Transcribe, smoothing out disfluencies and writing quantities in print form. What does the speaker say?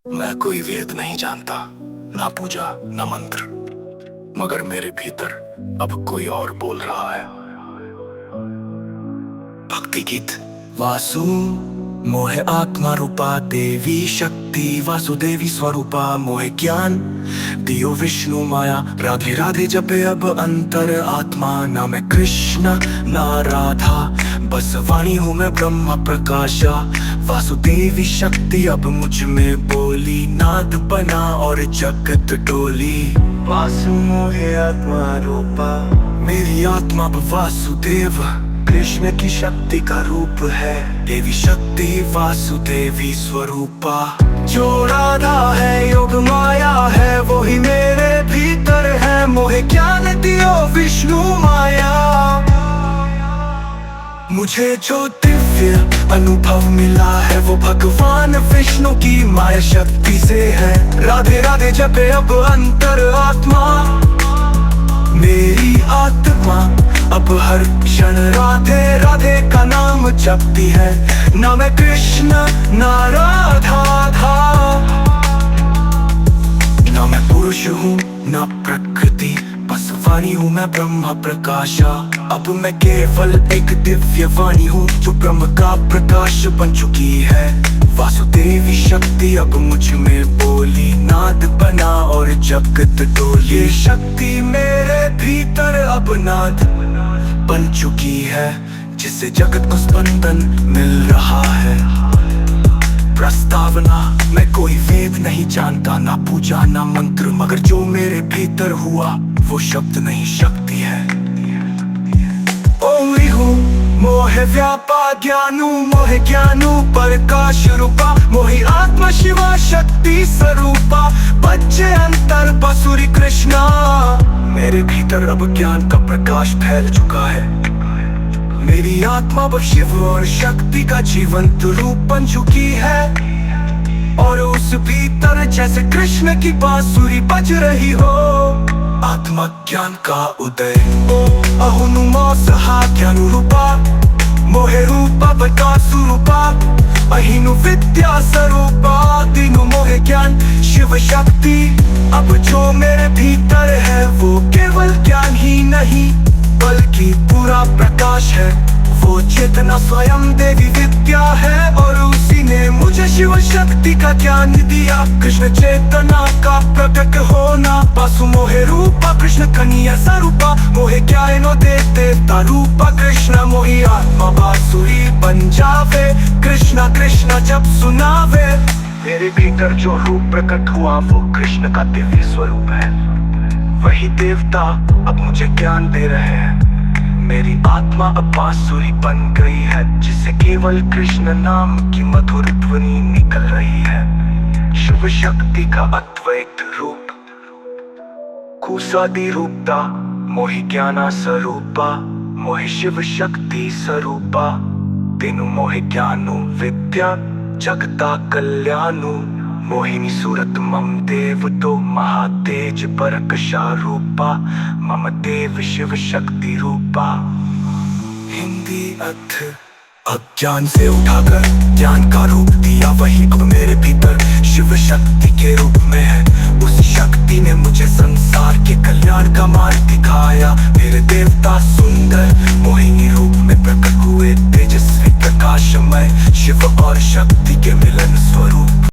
मैं कोई वेद नहीं जानता, ना पूजा ना मंत्र, मगर मेरे भीतर अब कोई और बोल रहा है। भक्ति गीत। वासु मोहे आत्मा रूपा देवी शक्ति, वासुदेवी स्वरूपा मोहे ज्ञान दियो विष्णु माया। राधे राधे जपे अब अंतर आत्मा, ना मैं कृष्ण ना राधा, बस वाणी हूँ मैं ब्रह्म प्रकाशा। वासुदेवी शक्ति अब मुझ में बोली, नाद बना और जगत डोली। वासु मोहे आत्मा रूपा, मेरी आत्मा अब वासुदेव कृष्ण की शक्ति का रूप है। देवी शक्ति वासुदेवी स्वरूपा, जो राधा है योग माया है, वो ही मेरे भीतर है। मोहे ज्ञान दियो विष्णु माया, मुझे जो दिव्य अनुभव मिला है वो भगवान विष्णु की माया शक्ति से है। राधे राधे जपे अब अंतर आत्मा, मेरी आत्मा अब हर क्षण राधे राधे का नाम जपती है। ना मैं कृष्ण ना राधा था, ना मैं पुरुष हूँ ना प्रकृति, बस वाणी हूँ मैं ब्रह्म प्रकाशा। अब मैं केवल एक दिव्य वाणी हूँ जो ब्रह्म का प्रकाश बन चुकी है। वासुदेवी शक्ति अब मुझ में बोली, नाद बना और जगत डोली। ये शक्ति मेरे भीतर अब नाद बन चुकी है, जिससे जगत को स्पंदन मिल रहा है। प्रस्तावना, मैं कोई वेद नहीं जानता, ना पूजा ना मंत्र, मगर जो मेरे भीतर हुआ वो शब्द नहीं शक्ति है। ओम हूँ मोहे व्यापा ज्ञानु, मोहे ज्ञानु प्रकाश रूपा, मोहि आत्मा शिवा शक्ति स्वरूपा। बच्चे अंतर बसुरी कृष्णा, मेरे भीतर अब ज्ञान का प्रकाश फैल चुका है। मेरी आत्मा अब शिव और शक्ति का जीवंत रूप बन चुकी है, और उस भीतर जैसे कृष्ण की बांसुरी बज रही हो। आत्मा ज्ञान का उदय अहुनुमा सहा ज्ञानु रूपा, मोहे रूपा प्रकाशु रूपा। अहिनु विद्या स्वरूपा, दिनु मोहे ज्ञान शिव शक्ति। अब जो मेरे भीतर है वो केवल ज्ञान ही नहीं बल्कि पूरा प्रकाश है। वो चेतना स्वयं देवी विद्या है, और उसी ने मुझे शिव शक्ति का ज्ञान दिया। कृष्ण चेतना का प्रकट होना, वासु मोहे रूपा कृष्ण कन्या स्वरूपा। मोहे ज्ञानो देते रूपा कृष्ण, मोहि आत्मा बांसुरी बन जावे। कृष्णा कृष्णा जब सुनावे, मेरे भीतर जो रूप प्रकट हुआ वो कृष्ण का दिव्य स्वरूप है। वही देवता अब मुझे ज्ञान दे रहे हैं। मेरी आत्मा अब बांसुरी बन गई है, जिससे केवल कृष्ण नाम की मधुर ध्वनि निकल रही है। शिव शक्ति का अद्वैत रूप कुसादी रूपता, मोहि ज्ञाना स्वरूपा, मोहि शिव शक्ति स्वरूपा। तेनु मोहि ज्ञानु विद्या जगता कल्याणु, मोहिनी सूरत मम देव तो महातेज परकशा रूपा। मम देव शिव शक्ति रूपा। हिंदी अर्थ, अज्ञान से उठाकर ज्ञान का रूप दिया, वही अब मेरे भीतर शिव शक्ति के रूप में है। उस शक्ति ने मुझे संसार के कल्याण का मार्ग दिखाया। मेरे देवता सुंदर मोहिनी रूप में प्रकट हुए, तेजस्वी प्रकाशमय शिव और शक्ति के मिलन स्वरूप।